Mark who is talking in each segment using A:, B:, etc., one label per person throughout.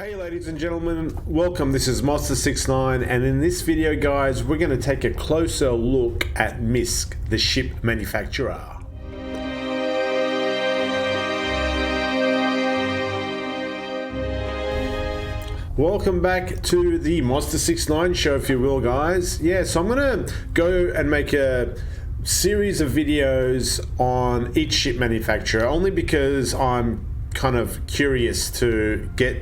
A: Hey ladies and gentlemen, welcome. This is Master69, and in this video guys we're going to take a closer look at MISC, the ship manufacturer. Welcome back to the Master69 show, if you will guys. Yeah, so I'm going to go and make a series of videos on each ship manufacturer, only because I'm kind of curious to get,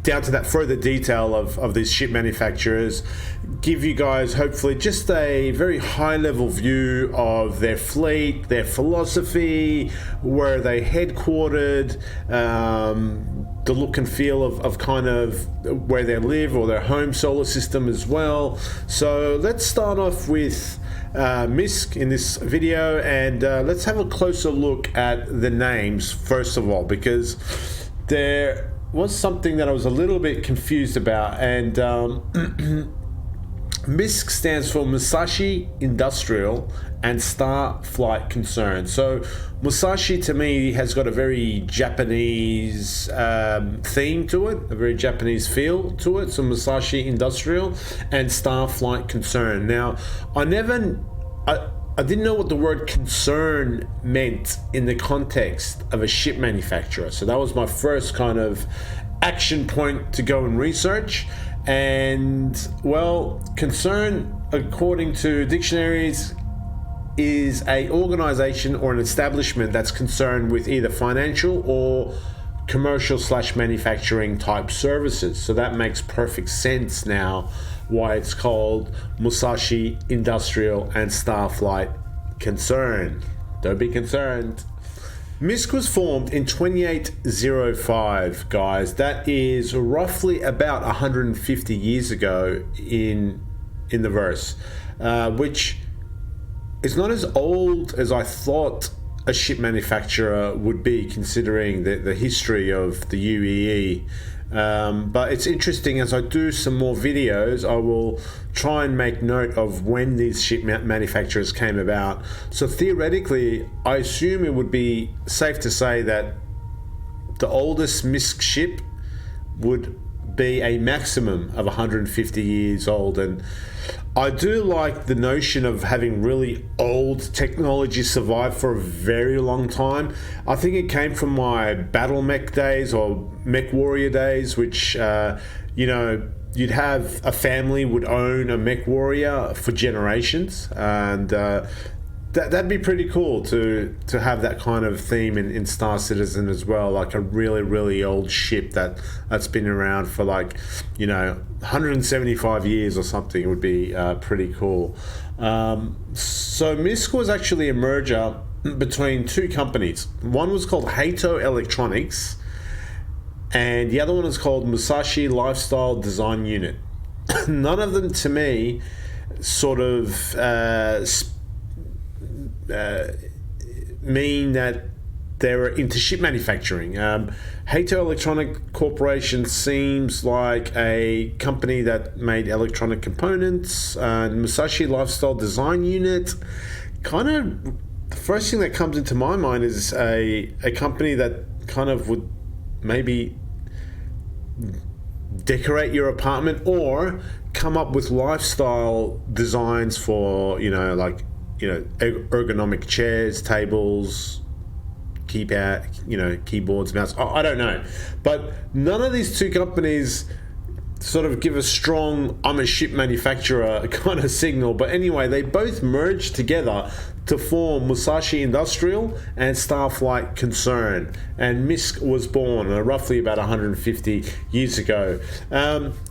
A: down to that further detail of these ship manufacturers, give you guys hopefully just a very high level view of their fleet, their philosophy, where they headquartered, the look and feel of kind of where they live or their home solar system as well. So let's start off with MISC in this video, and let's have a closer look at the names first of all, because there was something that I was a little bit confused about, and MISC stands for Musashi Industrial and Star Flight Concern. So Musashi to me has got a very Japanese theme to it, a very Japanese feel to it. So Musashi Industrial and Star Flight Concern. Now I didn't know what the word concern meant in the context of a ship manufacturer. So that was my first kind of action point to go and research. And well, concern, according to dictionaries, is a organization or an establishment that's concerned with either financial or commercial / manufacturing type services. So that makes perfect sense now why it's called Musashi Industrial and Starflight Concern. Don't be concerned. MISC was formed in 2805, guys. That is roughly about 150 years ago in the verse, which is not as old as I thought a ship manufacturer would be, considering the history of the UEE. But it's interesting, as I do some more videos, I will try and make note of when these ship manufacturers came about. So theoretically, I assume it would be safe to say that the oldest MISC ship would be a maximum of 150 years old. And I do like the notion of having really old technology survive for a very long time. I think it came from my battle mech days or mech warrior days, which you'd have a family would own a mech warrior for generations, and that'd be pretty cool to have that kind of theme in Star Citizen as well, like a really old ship that's been around for 175 years or something. It would be pretty cool. So MISC was actually a merger between two companies. One was called Hato Electronics, and the other one is called Musashi Lifestyle Design Unit. None of them to me sort of mean that they were into ship manufacturing. Hato Electronic Corporation seems like a company that made electronic components. Musashi Lifestyle Design Unit, kind of the first thing that comes into my mind is a company that kind of would maybe decorate your apartment or come up with lifestyle designs for ergonomic chairs, tables, keyboards, mouse. I don't know, but none of these two companies sort of give a strong "I'm a ship manufacturer" kind of signal. But anyway, they both merged together to form Musashi Industrial and Starflight Concern, and MISC was born roughly about 150 years ago.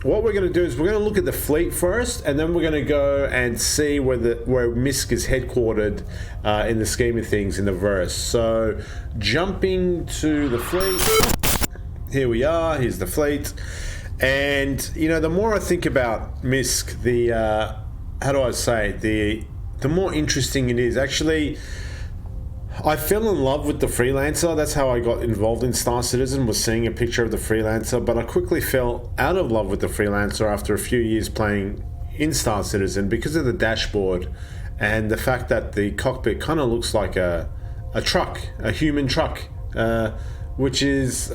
A: What we're going to do is we're going to look at the fleet first, and then we're going to go and see where MISC is headquartered in the scheme of things in the verse. So jumping to the fleet, here we are. Here's the fleet. And the more I think about MISC, the more interesting it is. Actually, I fell in love with the Freelancer. That's how I got involved in Star Citizen, was seeing a picture of the Freelancer. But I quickly fell out of love with the Freelancer after a few years playing in Star Citizen, because of the dashboard and the fact that the cockpit kind of looks like a truck, a human truck, which is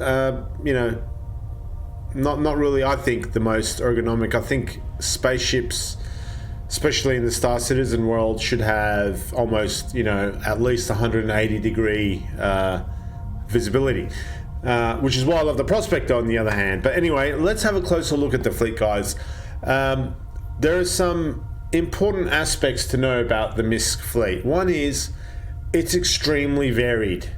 A: not really, I think, the most ergonomic. I think spaceships, especially in the Star Citizen world, should have almost, at least 180 degree visibility, which is why I love the Prospector on the other hand. But anyway, let's have a closer look at the fleet, guys. There are some important aspects to know about the MISC fleet. One is it's extremely varied.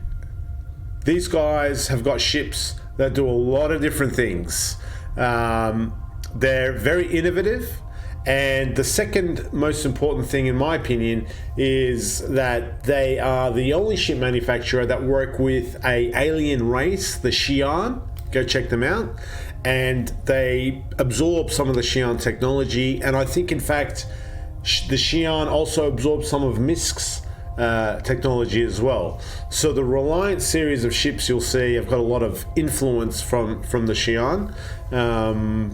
A: These guys have got ships that do a lot of different things. They're very innovative. And the second most important thing, in my opinion, is that they are the only ship manufacturer that work with an alien race, the Xi'an. Go check them out. And they absorb some of the Xi'an technology. And I think, in fact, the Xi'an also absorbs some of MISC's technology as well. So the Reliant series of ships you'll see have got a lot of influence from the Xi'an.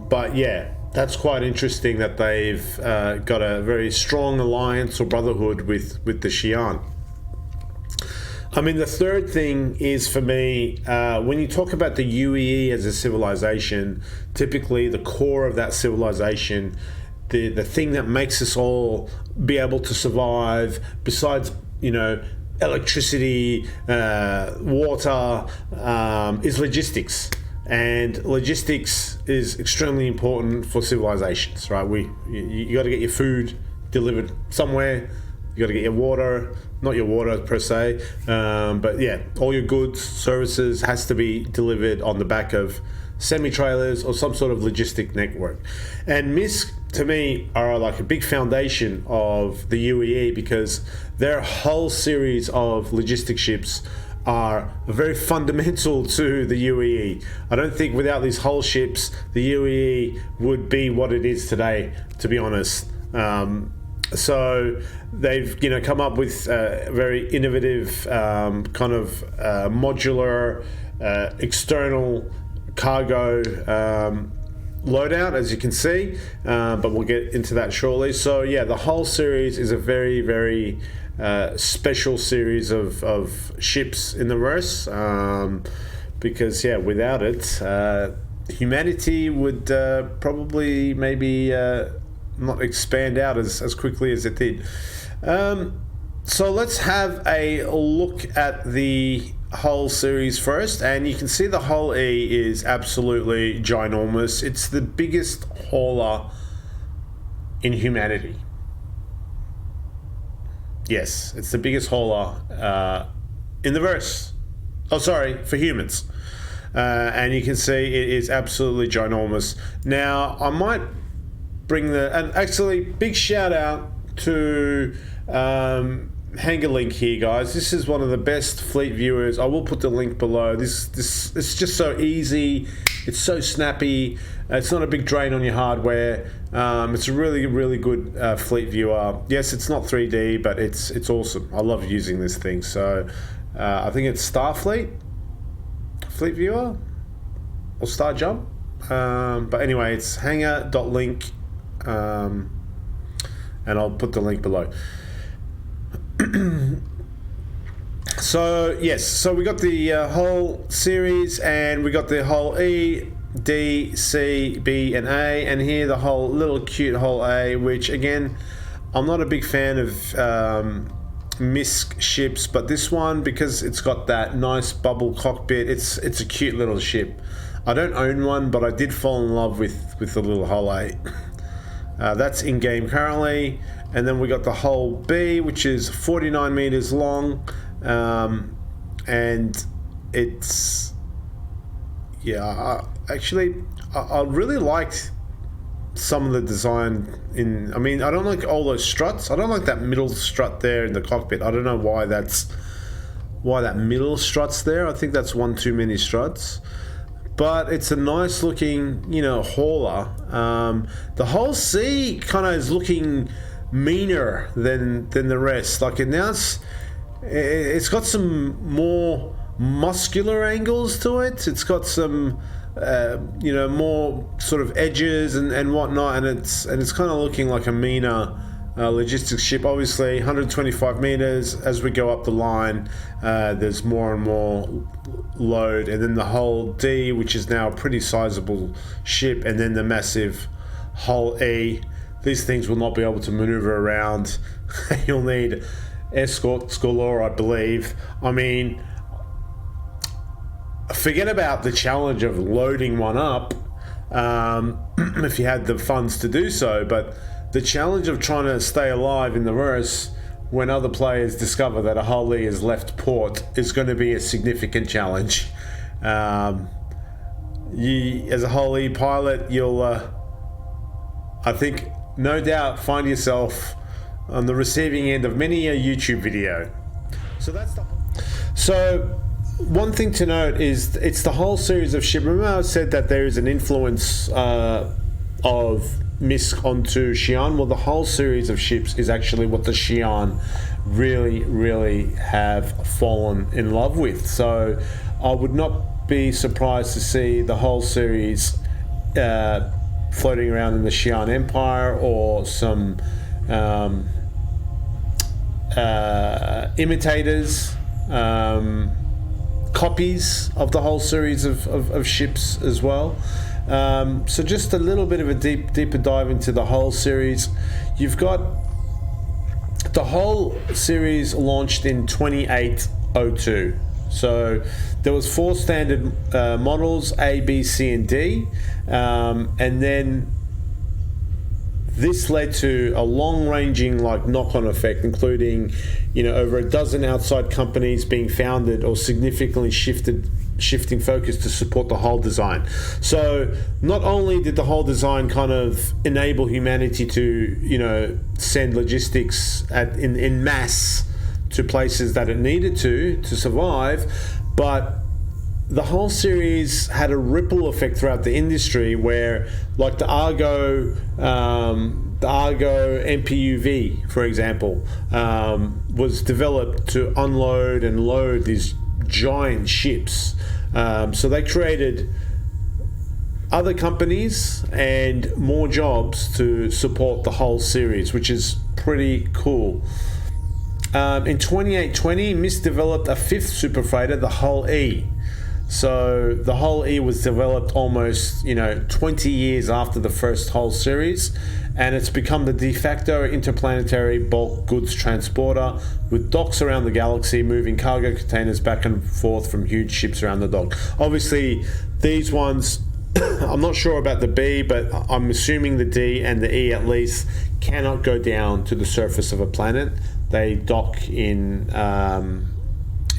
A: But yeah, that's quite interesting that they've got a very strong alliance or brotherhood with the Xi'an. I mean, the third thing is, for me, when you talk about the UEE as a civilization, typically the core of that civilization, the thing that makes us all be able to survive, besides, electricity, water, is logistics. And logistics is extremely important for civilizations, right? You got to get your food delivered somewhere. You got to get your water, not your water per se, but yeah, all your goods, services has to be delivered on the back of semi-trailers or some sort of logistic network. And MISC, to me, are like a big foundation of the UEE, because their whole series of logistic ships are very fundamental to the UEE. I don't think without these whole ships, the UEE would be what it is today, to be honest. So they've come up with a very innovative kind of modular external cargo loadout, as you can see, but we'll get into that shortly. So yeah, the whole series is a very, very special series of ships in the verse, because yeah, without it, humanity would probably maybe not expand out as quickly as it did. So let's have a look at the Hull series first, and you can see the Hull E is absolutely ginormous. It's the biggest hauler in humanity. Yes, it's the biggest hauler in the verse. Oh, sorry, for humans. And you can see it is absolutely ginormous. Now, I might bring and actually, big shout out to Hanger Link here, guys. This is one of the best fleet viewers. I will put the link below. This it's just so easy. It's so snappy. It's not a big drain on your hardware. It's a really, really good fleet viewer. Yes, it's not 3D, but it's awesome. I love using this thing. So I think it's Starfleet Fleet Viewer or Star Jump. But anyway, it's hanger.link, and I'll put the link below. So yes, so we got the whole series, and we got the whole E, D, C, B, and A, and here the whole little cute whole A, which again, I'm not a big fan of MISC ships, but this one, because it's got that nice bubble cockpit, it's a cute little ship. I don't own one, but I did fall in love with the little whole A. That's in game currently. And then we got the whole B, which is 49 meters long, and it's, yeah, I really liked some of the design in, I mean, I don't like all those struts. I don't like that middle strut there in the cockpit. I don't know why that middle strut's there. I think that's one too many struts. But it's a nice looking, hauler. The whole C kind of is looking meaner than the rest. Like, now it's got some more muscular angles to it. It's got some more sort of edges and whatnot, and it's kind of looking like a meaner logistics ship. Obviously 125 meters. As we go up the line, there's more and more load, and then the hull D, which is now a pretty sizable ship, and then the massive hull E. These things will not be able to maneuver around. You'll need escorts galore, I believe. I mean, forget about the challenge of loading one up, if you had the funds to do so, but the challenge of trying to stay alive in the verse when other players discover that a hull E has left port is going to be a significant challenge. As a hull E pilot, you'll, I think, no doubt find yourself on the receiving end of many a YouTube video. So one thing to note is it's the whole series of ships. Remember I said that there is an influence of MISC onto Xi'an? Well, the whole series of ships is actually what the Xi'an really have fallen in love with. So I would not be surprised to see the whole series floating around in the Xi'an Empire, or some imitators, copies of the whole series of ships as well. So just a little bit of a deeper dive into the whole series. You've got the whole series launched in 2802. So there was 4 standard models, A, B, C, and D, and then this led to a long-ranging knock-on effect, including over a dozen outside companies being founded or significantly shifting focus to support the whole design. So not only did the whole design kind of enable humanity to send logistics in mass to places that it needed to survive, but the whole series had a ripple effect throughout the industry, where the Argo MPUV, for example, was developed to unload and load these giant ships. So they created other companies and more jobs to support the whole series, which is pretty cool. In 2820, MISC developed a 5th super freighter, the Hull E. So the Hull E was developed almost 20 years after the first Hull series, and it's become the de facto interplanetary bulk goods transporter, with docks around the galaxy moving cargo containers back and forth from huge ships around the dock. Obviously these ones, I'm not sure about the B, but I'm assuming the D and the E at least cannot go down to the surface of a planet. They dock in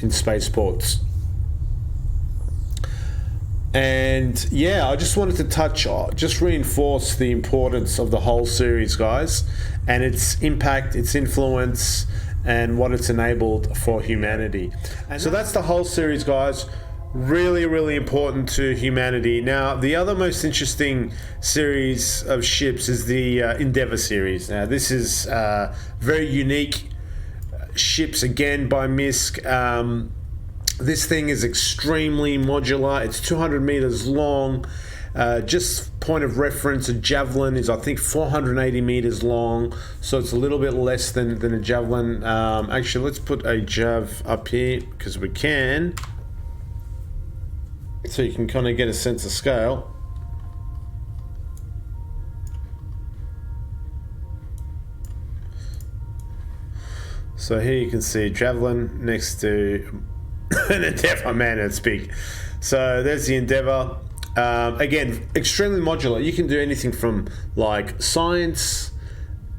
A: spaceports. And yeah, I just wanted to reinforce the importance of the whole series, guys, and its impact, its influence, and what it's enabled for humanity. And so that's the whole series, guys. Really important to humanity. Now, the other most interesting series of ships is the Endeavour series. Now, this is very unique ships, again, by MISC. This thing is extremely modular. It's 200 meters long. Just point of reference, a Javelin is, I think, 480 meters long. So it's a little bit less than a Javelin. Actually, let's put a Jav up here because we can. So you can kind of get a sense of scale. So here you can see Javelin next to an Endeavour. Man, it's big. So there's the Endeavour. Again, extremely modular. You can do anything from science.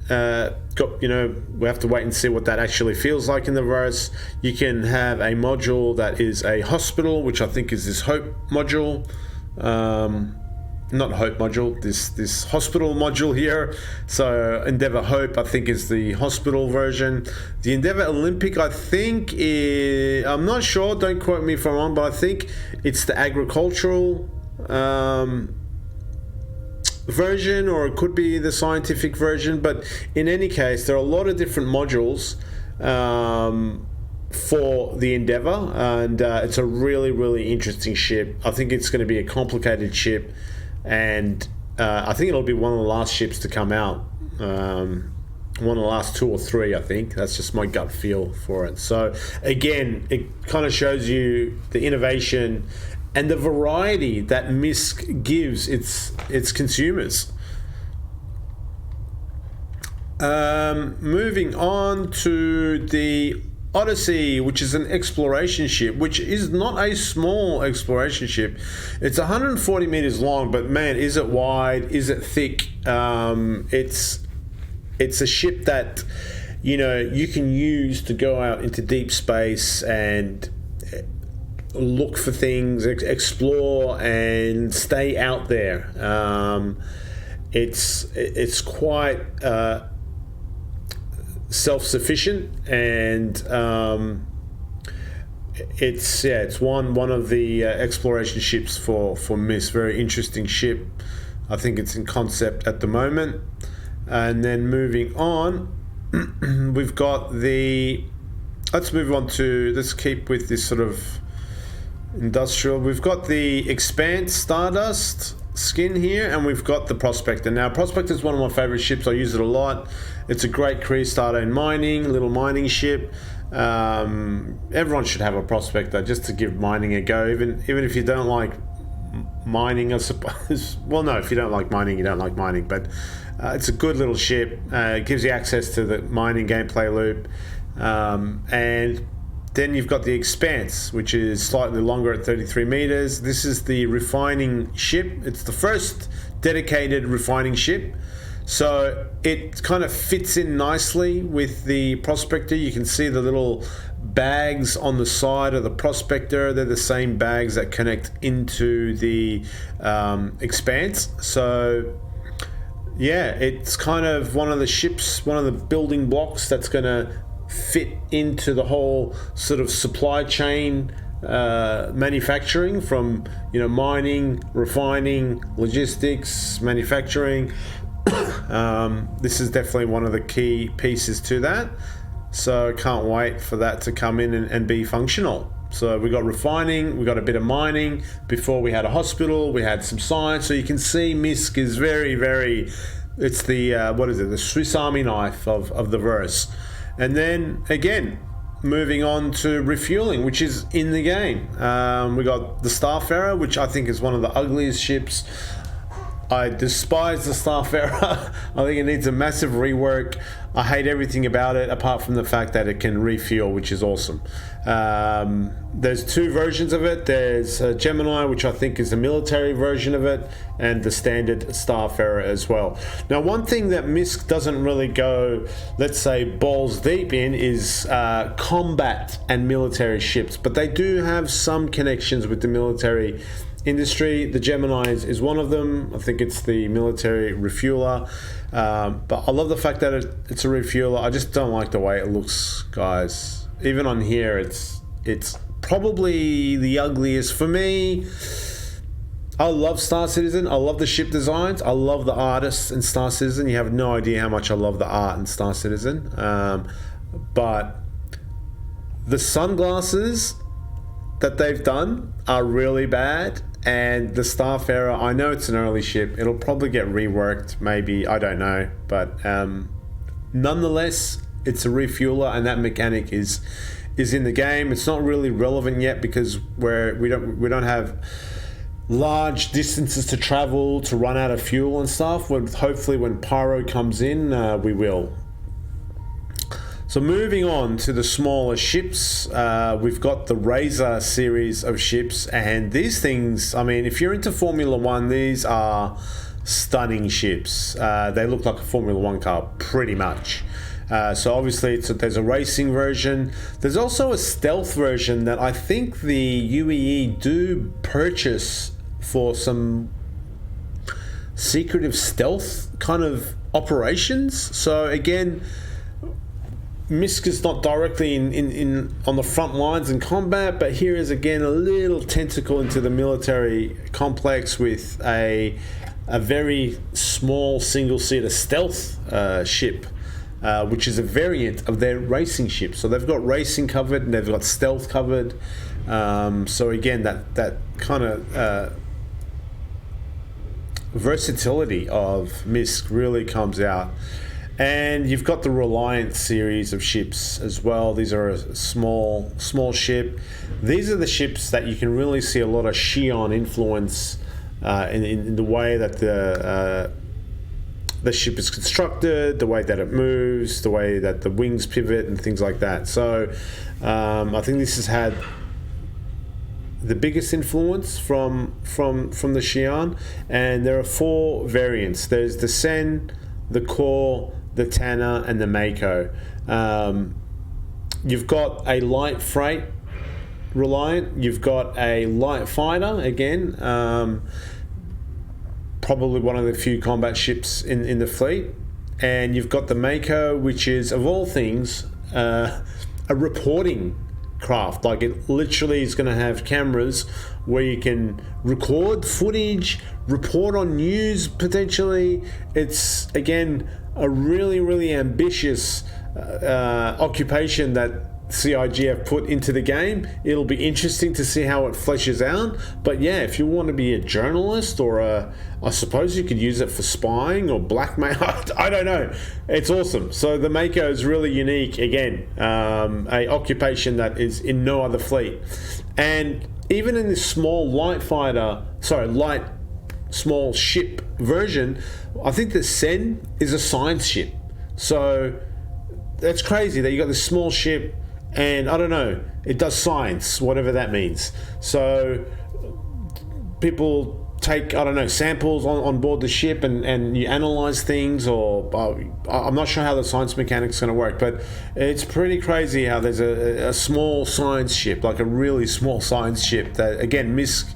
A: We have to wait and see what that actually feels like in the verse. You can have a module that is a hospital, which I think is this Hope module. Not Hope module, this hospital module here. So Endeavour Hope, I think, is the hospital version. The Endeavour Olympic, I think, I'm not sure, don't quote me if I'm wrong, but I think it's the agricultural version, or it could be the scientific version. But in any case, there are a lot of different modules for the Endeavour, and it's a really interesting ship. I think it's going to be a complicated ship, and I think it'll be one of the last ships to come out. one of the last 2 or 3, I think. That's just my gut feel for it. So again, it kind of shows you the innovation and the variety that MISC gives its consumers. Moving on to the Odyssey, which is an exploration ship, which is not a small exploration ship. It's 140 meters long, but man, is it wide? Is it thick? It's a ship that, you know, you can use to go out into deep space and look for things, explore, and stay out there. It's quite self-sufficient, and it's one of the exploration ships for MISC. Very interesting ship. I think it's in concept at the moment. And then moving on, we've got let's keep with this sort of industrial. We've got the Expanse Stardust skin here, and we've got the Prospector. Now, Prospector is one of my favorite ships. I use it a lot. It's a great career starter in mining, little mining ship. Everyone should have a Prospector just to give mining a go, even if you don't like mining, I suppose. Well, no, if you don't like mining, you don't like mining, but it's a good little ship. It gives you access to the mining gameplay loop. And then you've got the Expanse, which is slightly longer at 33 meters. This is the refining ship. It's the first dedicated refining ship. So it kind of fits in nicely with the Prospector. You can see the little bags on the side of the Prospector. They're the same bags that connect into the Expanse. So yeah, it's kind of one of the ships, one of the building blocks that's going to fit into the whole sort of supply chain manufacturing, from, you know, mining, refining, logistics, manufacturing. This is definitely one of the key pieces to that. So can't wait for that to come in and be functional. So we got refining, we got a bit of mining. Before we had a hospital, we had some science. So you can see MISC is very, very, it's the, the Swiss Army knife of the verse. And then again, moving on to refueling, which is in the game. We got the Starfarer, which I think is one of the ugliest ships. I despise the Starfarer. I think it needs a massive rework. I hate everything about it, apart from the fact that it can refuel, which is awesome. There's 2 versions of it. There's Gemini, which I think is the military version of it, and the standard Starfarer as well. Now, one thing that MISC doesn't really go, let's say, balls deep in is combat and military ships, but they do have some connections with the military industry. The Gemini is one of them. I think it's the military refueler. But I love the fact that it's a refueler. I just don't like the way it looks, guys. Even on here, it's probably the ugliest for me. I love Star Citizen. I love the ship designs. I love the artists in Star Citizen. You have no idea how much I love the art in Star Citizen. But the sunglasses that they've done are really bad. And the Starfarer, I know it's an early ship. It'll probably get reworked, maybe. I don't know. But nonetheless, it's a refueler, and that mechanic is in the game. It's not really relevant yet because we don't have large distances to travel to run out of fuel and stuff. Hopefully, when Pyro comes in, we will. So moving on to the smaller ships, we've got the Razor series of ships, and these things, I mean, if you're into Formula One, these are stunning ships. They look like a Formula One car, pretty much. So obviously there's a racing version. There's also a stealth version that I think the UEE do purchase for some secretive stealth kind of operations. So again, MISC is not directly in on the front lines in combat, but here is again a little tentacle into the military complex with a very small single-seater stealth ship, which is a variant of their racing ship. So they've got racing covered and they've got stealth covered. So again, that kind of versatility of MISC really comes out. And you've got the Reliant series of ships as well. These are a small ship. These are the ships that you can really see a lot of Xi'an influence in the way that the ship is constructed, the way that it moves, the way that the wings pivot, and things like that. So I think this has had the biggest influence from the Xi'an, and there are 4 variants. There's the Sen, the Core, the Tanner, and the Mako. You've got a light freight Reliant. You've got a light fighter again. Probably one of the few combat ships in the fleet. And you've got the Mako, which is, of all things, a reporting craft. Like, it literally is going to have cameras where you can record footage, report on news potentially. It's, again, a really, really ambitious occupation that CIG have put into the game. It'll be interesting to see how it fleshes out. But yeah, if you want to be a journalist, or I suppose you could use it for spying or blackmail. I don't know. It's awesome. So the Mako is really unique. Again, a occupation that is in no other fleet. And even in this small small ship version, I think the Sen is a science ship. So that's crazy that you got this small ship, and I don't know, it does science, whatever that means. So people take, I don't know, samples on board the ship, and you analyze things, or I'm not sure how the science mechanics is going to work, but it's pretty crazy how there's a small science ship, like a really small science ship that, again, MISC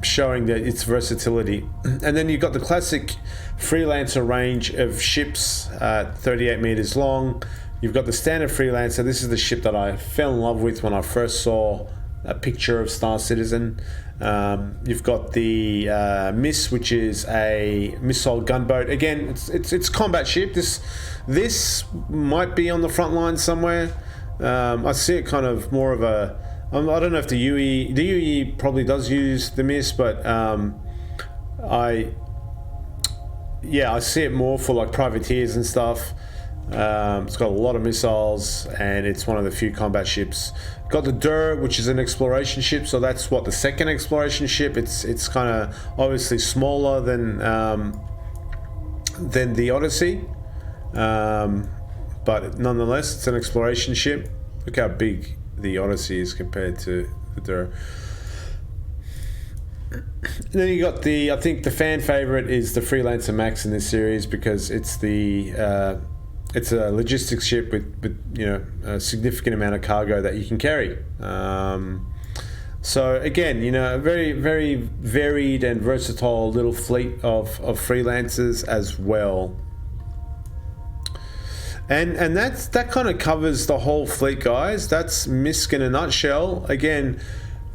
A: showing that its versatility. And then you've got the classic Freelancer range of ships, 38 meters long. You've got the standard Freelancer. This is the ship that I fell in love with when I first saw a picture of Star Citizen. You've got the MISC, which is a missile gunboat. Again, it's combat ship. This might be on the front line somewhere. I see it kind of more of a, I don't know if the UE probably does use the MISC, but I see it more for like privateers and stuff. It's got a lot of missiles, and it's one of the few combat ships. Got the Der, which is an exploration ship, so that's what, the second exploration ship. It's kind of obviously smaller than the Odyssey, but nonetheless it's an exploration ship. Look how big the Odyssey is compared to the Der. And then you got I think the fan favorite is the Freelancer Max in this series, because it's it's a logistics ship with a significant amount of cargo that you can carry. So again, a very, very varied and versatile little fleet of freelancers as well. And that kind of covers the whole fleet, guys. That's MISC in a nutshell. Again,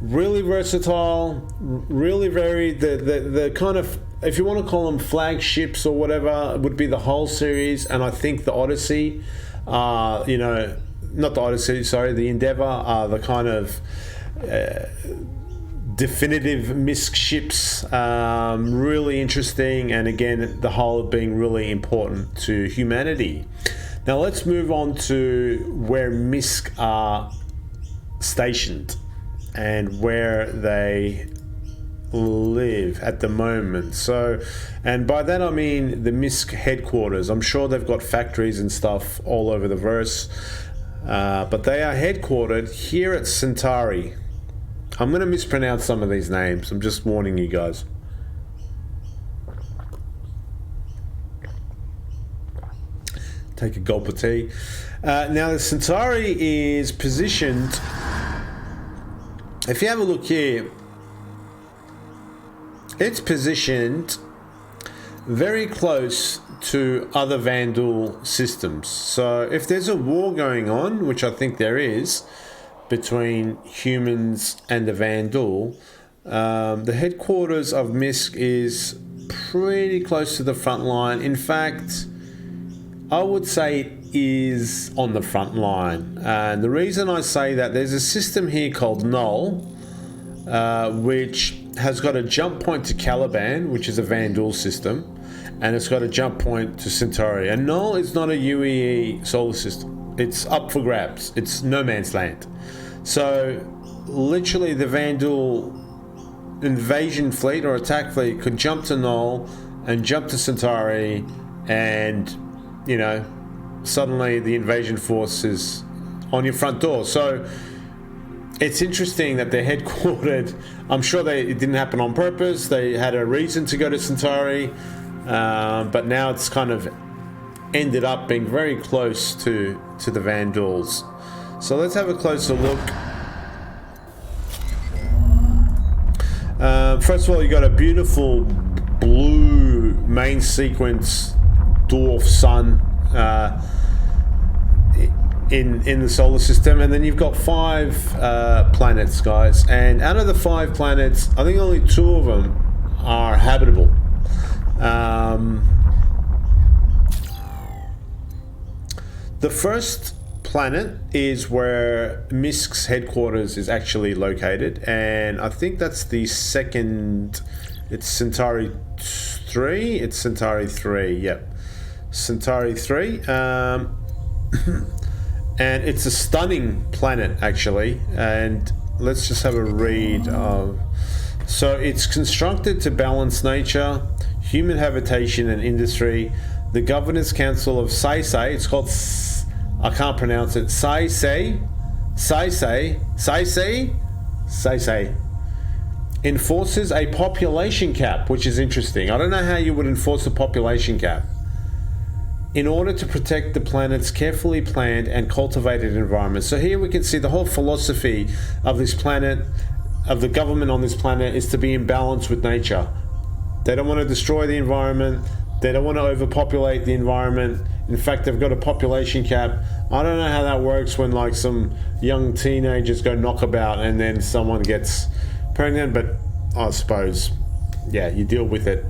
A: really versatile, really varied. The kind of, if you want to call them flagships or whatever, would be the whole series. And I think the Odyssey, not the Odyssey, sorry, the Endeavour are the kind of definitive MISC ships. Really interesting, and again, the whole being really important to humanity. Now let's move on to where MISC are stationed and where they live at the moment. So, and by that I mean the MISC headquarters. I'm sure they've got factories and stuff all over the verse, but they are headquartered here at Centauri. I'm going to mispronounce some of these names. I'm just warning you guys. Take a gulp of tea. Now the Centauri is positioned, if you have a look here, it's positioned very close to other Vandal systems. So if there's a war going on, which I think there is, between humans and the Vandal, the headquarters of MISC is pretty close to the front line. In fact, I would say it is on the front line. And the reason I say that, there's a system here called Null, which has got a jump point to Caliban, which is a Vandal system, and it's got a jump point to Centauri. And Null is not a UEE solar system. It's up for grabs. It's no man's land. So literally the Vandal invasion fleet or attack fleet could jump to Null and jump to Centauri, and you know, suddenly the invasion force is on your front door. So it's interesting that they're headquartered. I'm sure it didn't happen on purpose. They had a reason to go to Centauri, but now it's kind of ended up being very close to the Vandals. So let's have a closer look. First of all, you got a beautiful blue main sequence dwarf sun in the solar system, and then you've got 5 planets, guys. And out of the 5 planets, I think only 2 of them are habitable. The first planet is where MISC's headquarters is actually located, and I think that's the second. It's Centauri 3. It's Centauri 3. Yep, Centauri 3. And it's a stunning planet, actually. And let's just have a read of. So it's constructed to balance nature, human habitation, and industry. The Governors Council of Saisei, it's called, I can't pronounce it, Saisei, enforces a population cap, which is interesting. I don't know how you would enforce a population cap. In order to protect the planet's carefully planned and cultivated environment. So here we can see the whole philosophy of this planet, of the government on this planet, is to be in balance with nature. They don't want to destroy the environment. They don't want to overpopulate the environment. In fact, they've got a population cap. I don't know how that works when like some young teenagers go knockabout and then someone gets pregnant, but I suppose, yeah, you deal with it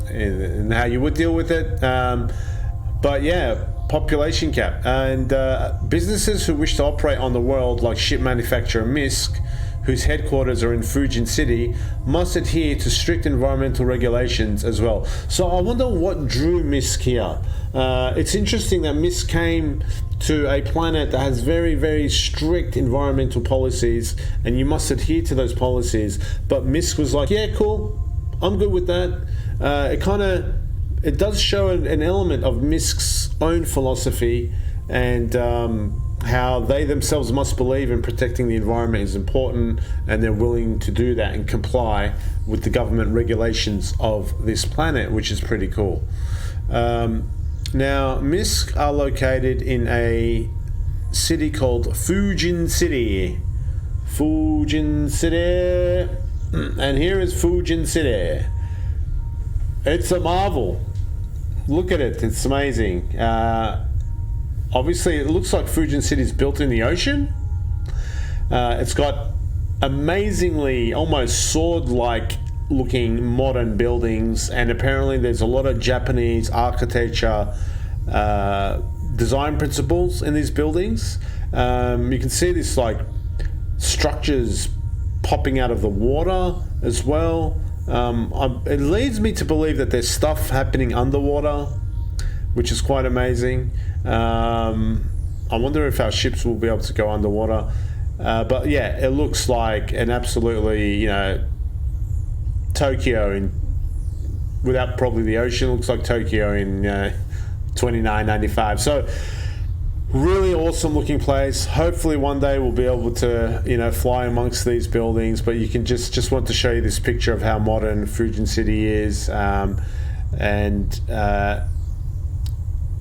A: and how you would deal with it. But yeah, population cap. And businesses who wish to operate on the world, like ship manufacturer MISC, whose headquarters are in Fujin City, must adhere to strict environmental regulations as well. So I wonder what drew MISC here. It's interesting that MISC came to a planet that has very, very strict environmental policies, and you must adhere to those policies. But MISC was like, yeah, cool, I'm good with that. It does show an element of MISC's own philosophy, and how they themselves must believe in protecting the environment is important, and they're willing to do that and comply with the government regulations of this planet, which is pretty cool. Now, MISC are located in a city called Fujin City. Fujin City. And here is Fujin City. It's a marvel. Look at it. It's amazing. Obviously, it looks like Fujin City is built in the ocean. It's got amazingly, almost sword-like looking modern buildings, and apparently there's a lot of Japanese architecture design principles in these buildings. You can see this like structures popping out of the water as well. It leads me to believe that there's stuff happening underwater, which is quite amazing. I wonder if our ships will be able to go underwater. But yeah, it looks like an absolutely, Tokyo without probably the ocean. It looks like Tokyo in 2995. So really awesome looking place. Hopefully one day we'll be able to, fly amongst these buildings. But you can just want to show you this picture of how modern Fujin City is,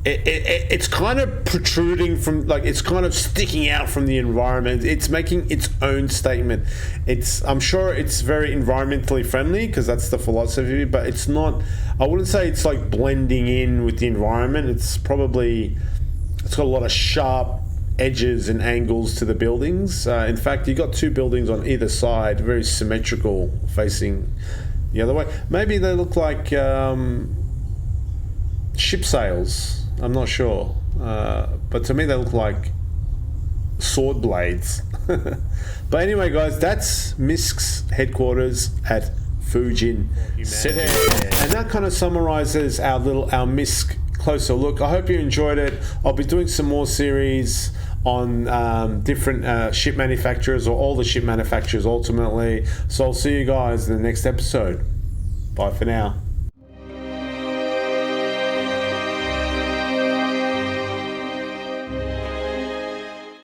A: It's kind of protruding from, it's kind of sticking out from the environment. It's making its own statement. I'm sure it's very environmentally friendly because that's the philosophy, but it's not, I wouldn't say it's like blending in with the environment. It's got a lot of sharp edges and angles to the buildings. In fact, you've got 2 buildings on either side, very symmetrical, facing the other way. Maybe they look like ship sails. I'm not sure, but to me they look like sword blades. But anyway, guys, that's MISC's headquarters at Fujin City. And that kind of summarizes our MISC closer look. I hope you enjoyed it. I'll be doing some more series on different ship manufacturers, or all the ship manufacturers ultimately. So I'll see you guys in the next episode. Bye for now.